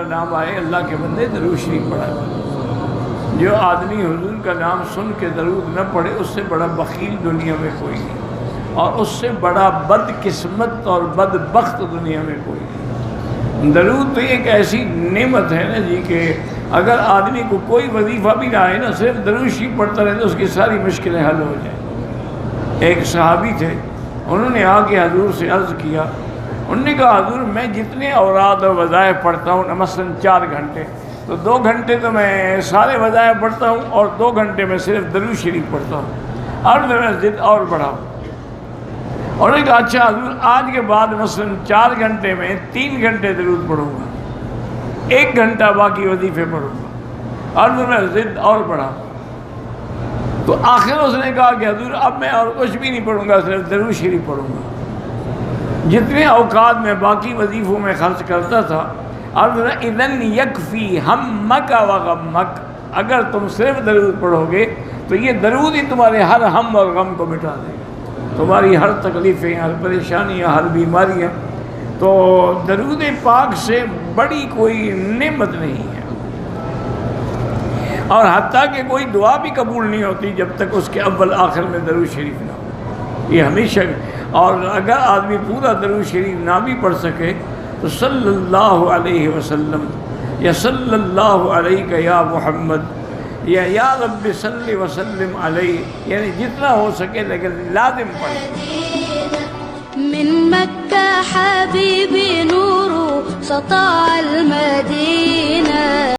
نام آئے اللہ کے بندے درود شریف پڑھا کرو۔ جو آدمی حضور کا نام سن کے درود نہ پڑھے اس سے بڑا بخیل دنیا میں کوئی نہیں، اور اس سے بڑا بد قسمت اور بدبخت دنیا میں کوئی نہیں۔ درود تو ایک ایسی نعمت ہے نا جی کہ اگر آدمی کو کوئی وظیفہ بھی نہ آئے نا، صرف درود شریف پڑھتا رہے تو اس کی ساری مشکلیں حل ہو جائیں۔ ایک صحابی تھے، انہوں نے آ کے حضور سے عرض کیا، انہوں نے کہا حضور میں جتنے اوراد اور وظائف پڑھتا ہوں مثلاً 4 گھنٹے، تو 2 گھنٹے تو میں سارے وظائف پڑھتا ہوں اور 2 گھنٹے میں صرف درود شریف پڑھتا ہوں، اور میرا ضد اور بڑھاؤ۔ اور انہوں نے کہا اچھا حضور آج کے بعد مثلاً 4 گھنٹے میں 3 گھنٹے درود پڑھوں گا، 1 گھنٹہ باقی وظیفے پڑھوں گا، اور میرا ضد اور بڑھاؤ۔ تو آخر اس نے کہا کہ حضور اب میں اور کچھ بھی نہیں پڑھوں گا، صرف درود شریف پڑھوں گا۔ جتنے اوقات میں باقی وظیفوں میں خرچ کرتا تھا، اور اذن یکفی ہمک و غمک، اگر تم صرف درود پڑھو گے تو یہ درود ہی تمہارے ہر ہم اور غم کو مٹا دے گا، تمہاری ہر تکلیفیں، ہر پریشانیاں، ہر بیماریاں۔ تو درود پاک سے بڑی کوئی نعمت نہیں ہے، اور حتیٰ کہ کوئی دعا بھی قبول نہیں ہوتی جب تک اس کے اول آخر میں درود شریف نہ ہو، یہ ہمیشہ۔ اور اگر آدمی پورا درود شریف نہ بھی پڑھ سکے تو صلی اللہ علیہ وسلم یا صلی اللہ علیہ یا محمد یا رب صلی وسلم علیہ، یعنی جتنا ہو سکے لیکن لازم پڑھیں۔ من مکہ حبیبی نور سطع المدینہ۔